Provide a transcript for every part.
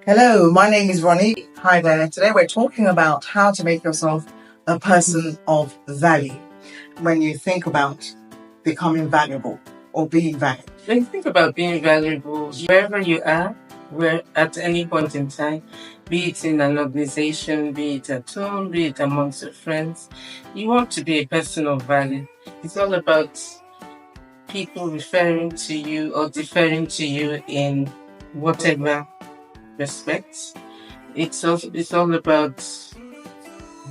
Hello, my name is Ronnie. Hi there. Today we're talking about how to make yourself a person of value when you think about becoming valuable or being valuable. When you think about being valuable, wherever you are, where at any point in time, be it in an organization, be it at home, be it amongst your friends, you want to be a person of value. It's all about people referring to you or deferring to you in whatever respect. It's all about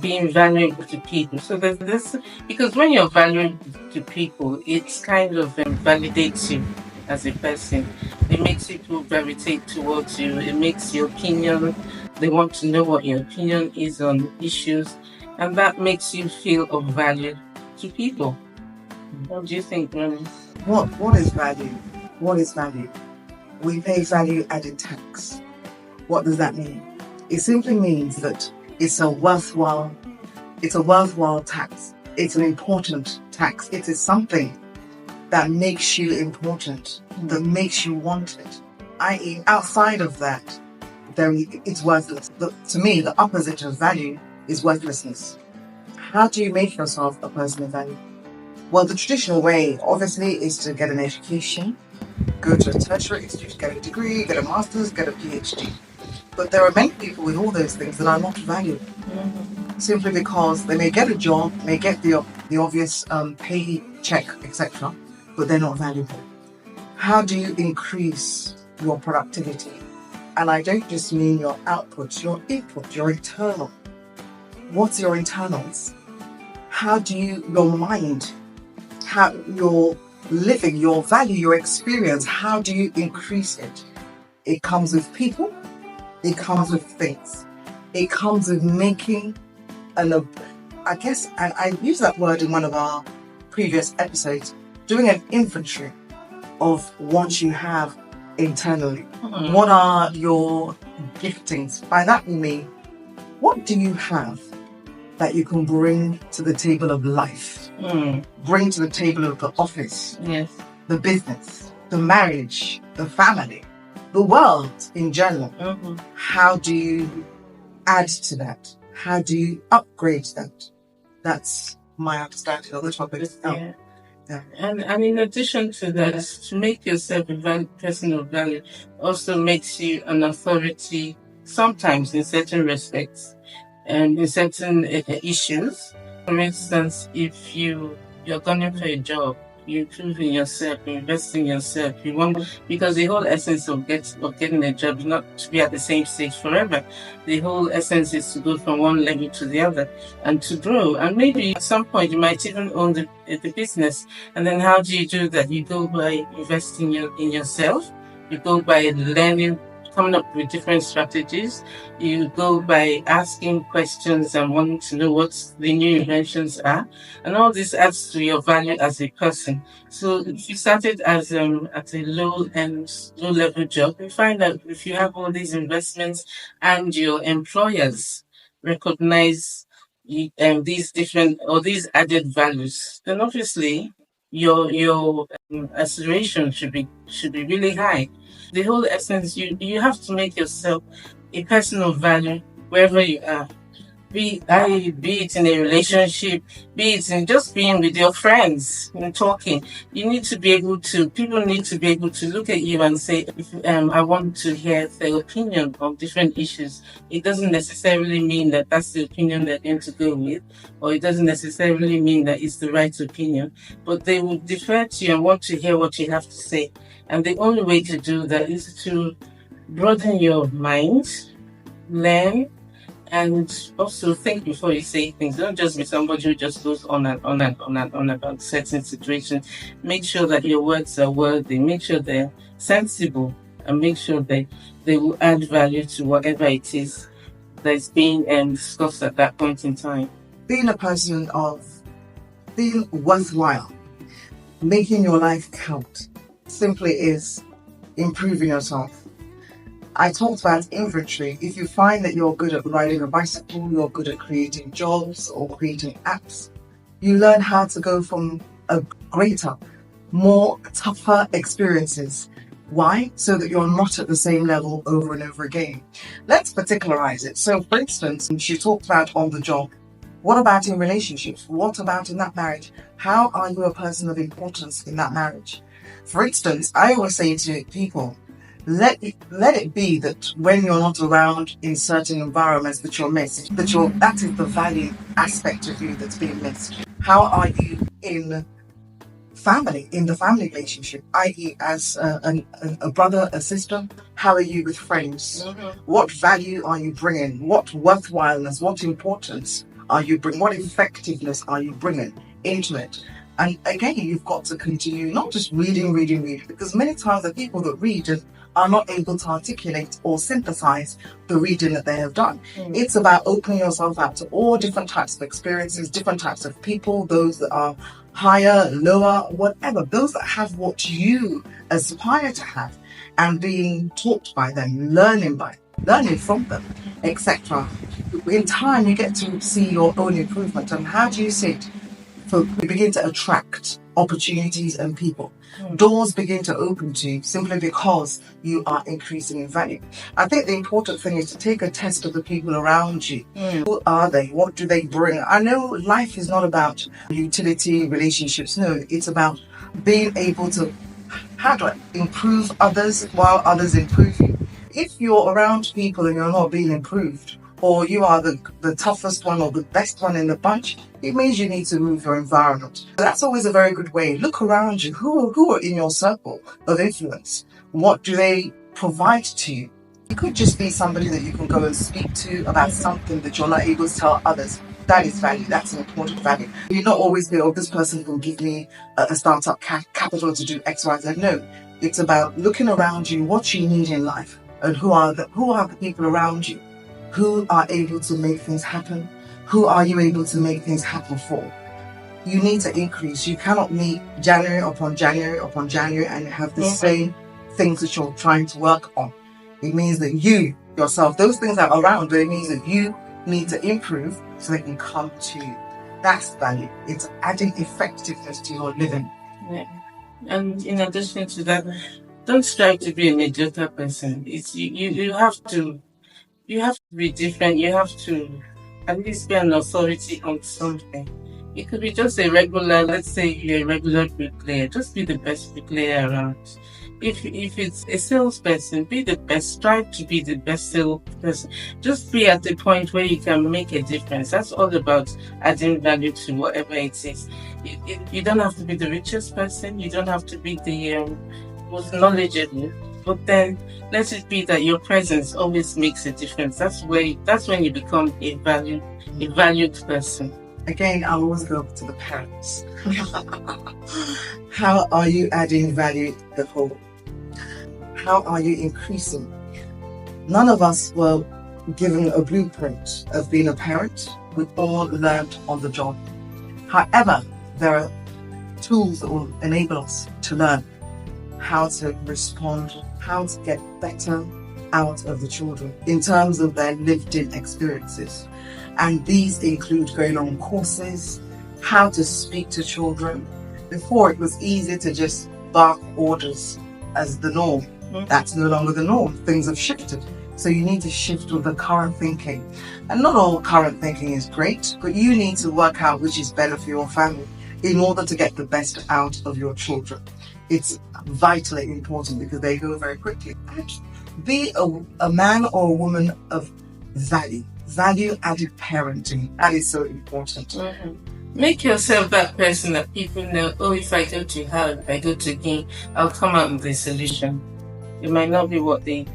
being valuable to people. So there's this because when you're valuable to people, it kind of validates you as a person. It makes people gravitate towards you. It makes your opinion. They want to know what your opinion is on issues, and that makes you feel of value to people. What do you think, Ronnie? What is value? What is value? We pay value added tax. What does that mean? It simply means that it's a worthwhile tax. It's an important tax. It is something that makes you important, that makes you wanted. I.e., outside of that, then it's worthless. To me, the opposite of value is worthlessness. How do you make yourself a person of value? Well, the traditional way, obviously, is to get an education, go to a tertiary institute, get a degree, get a master's, get a PhD. But there are many people with all those things that are not valuable, simply because they may get a job, may get the obvious pay check, etc., but they're not valuable. How do you increase your productivity? And I don't just mean your output, your input, your internal. What's your internals? How do you, your mind, how your living, your value, your experience, how do you increase it? It comes with people, it comes with things. It comes with making I used that word in one of our previous episodes, doing an inventory of what you have internally. What are your giftings? By that we mean, what do you have that you can bring to the table of life? Bring to the table of the office, Yes. the business, the marriage, the family, the world in general. How do you add to that? How do you upgrade that? That's my understanding of the topic. Yeah. Yeah. And in addition to that, to make yourself a person of value also makes you an authority sometimes in certain respects and in certain issues. For instance, if you're going for a job, you improve in yourself, you invest in yourself. You want because the whole essence of getting a job is not to be at the same stage forever. The whole essence is to go from one level to the other and to grow. And maybe at some point you might even own the business. And then how do you do that? You go by investing in yourself. You go by learning, coming up with different strategies. You go by asking questions and wanting to know what the new inventions are. And all this adds to your value as a person. So if you started as at a low level job, you find that if you have all these investments and your employers recognize these different or these added values, then obviously your aspiration should be really high. The whole essence, you have to make yourself a person of value wherever you are. Be it in a relationship, be it in just being with your friends and talking. People need to be able to look at you and say, I want to hear their opinion on different issues. It doesn't necessarily mean that that's the opinion they're going to go with, or it doesn't necessarily mean that it's the right opinion, but they will defer to you and want to hear what you have to say. And the only way to do that is to broaden your mind, learn, and also think before you say things. Don't just be somebody who just goes on and on and on and on about certain situations. Make sure that your words are worthy. Make sure they're sensible, and make sure they will add value to whatever it is that's being discussed at that point in time. Being a person of being worthwhile, making your life count, simply is improving yourself. I talked about inventory. If you find that you're good at riding a bicycle, you're good at creating jobs or creating apps, you learn how to go from a greater, more tougher experiences Why? So that you're not at the same level over and over again. Let's particularize it. So, for instance, she talked about on the job. What about in relationships? What about in that marriage? How are you a person of importance in that marriage? For instance, I always say to people, let it be that when you're not around in certain environments that you're missed, that is the value aspect of you that's being missed. How are you in family, in the family relationship, i.e. as a brother, a sister? How are you with friends? What value are you bringing? What worthwhileness, what importance are you bringing? What effectiveness are you bringing into it? And again, you've got to continue not just reading, because many times the people that read are not able to articulate or synthesize the reading that they have done. It's about opening yourself up to all different types of experiences, different types of people, those that are higher, lower, whatever, those that have what you aspire to have, and being taught by them, learning from them, etc. In time, you get to see your own improvement. And how do you see it? So you begin to attract opportunities and people. Doors begin to open to you simply because you are increasing in value. I think the important thing is to take a test of the people around you. Who are they? What do they bring? I know life is not about utility relationships. No, it's about being able to, how do I improve others while others improve you? If you're around people and you're not being improved, or you are the toughest one or the best one in the bunch, it means you need to move your environment. That's always a very good way. Look around you. Who are in your circle of influence? What do they provide to you? It could just be somebody that you can go and speak to about something that you're not able to tell others. That is value. That's an important value. You not always be, oh, this person can give me a startup capital to do X, Y, Z. No, it's about looking around you, what you need in life, and who are the people around you who are able to make things happen. Who are you able to make things happen for? You need to increase. You cannot meet January upon January upon January and have the same things that you're trying to work on. It means that you, yourself, those things are around, but it means that you need to improve so they can come to you. That's value. It's adding effectiveness to your living. Yeah. And in addition to that, don't strive to be a mediocre person. It's you have to be different. You have to at least be an authority on something. It could be just a regular, let's say you're a regular bricklayer, just be the best bricklayer around. If it's a salesperson, be the best, strive to be the best salesperson. Just be at the point where you can make a difference. That's all about adding value to whatever it is. You don't have to be the richest person, you don't have to be the most knowledgeable. But then let it be that your presence always makes a difference. That's when you become a valued person. Again, I'll always go to the parents. How are you adding value to the whole? How are you increasing? None of us were given a blueprint of being a parent. We all learned on the job. However, there are tools that will enable us to learn how to respond, how to get better out of the children in terms of their lived-in experiences. And these include going on courses, how to speak to children. Before, it was easy to just bark orders as the norm. That's no longer the norm. Things have shifted. So you need to shift with the current thinking. And not all current thinking is great, but you need to work out which is better for your family in order to get the best out of your children. It's vitally important because they go very quickly. Be a man or a woman of value. Value-added parenting. That is so important. Make yourself that person that people know, oh, if I go to her, if I go to him, I'll come out with a solution. It might not be what the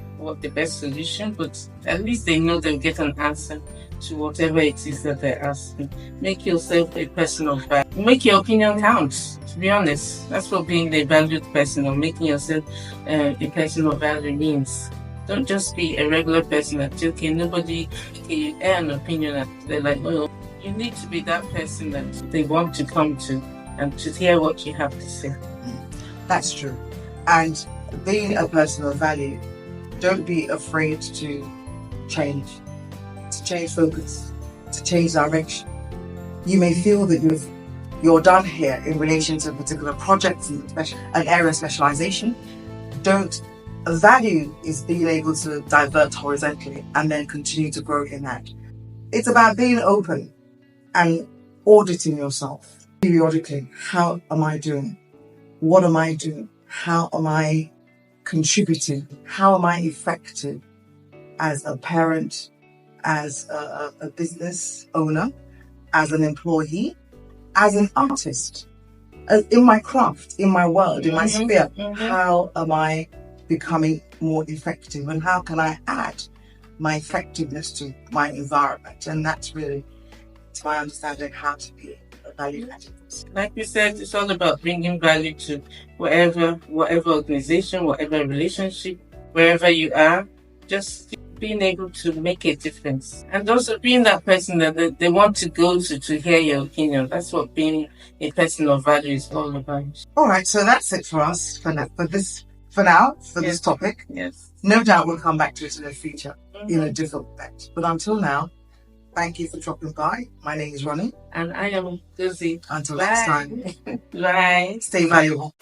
best solution, but at least they know they'll get an answer to whatever it is that they're asking. Make yourself a person of value. Make your opinion count, to be honest. That's what being a valued person or making yourself a person of value means. Don't just be a regular person that's okay, you air an opinion and they're like, oh, you need to be that person that they want to come to and to hear what you have to say. That's true. And being a person of value, don't be afraid to change focus, to change direction. You may feel that you're done here in relation to a particular project and an area of specialization. don't. A value is being able to divert horizontally and then continue to grow in that. It's about being open and auditing yourself periodically. How am I doing? What am I doing? How am I contributing? How am I effective as a parent, as a business owner, as an employee, as an artist, in my craft, in my world, in my sphere? How am I becoming more effective, and how can I add my effectiveness to my environment? And that's really, to my understanding, how to be a value added. Like we said, it's all about bringing value to whatever organization, whatever relationship, wherever you are. Just being able to make a difference, and also being that person that they want to go to hear your opinion. That's what being a person of value is all about. All right, so that's it for us for this topic. Yes. No doubt we'll come back to it in the future in a different way. But until now, thank you for dropping by. My name is Ronnie. And I am Guzzy. Until next time. Bye. Stay valuable.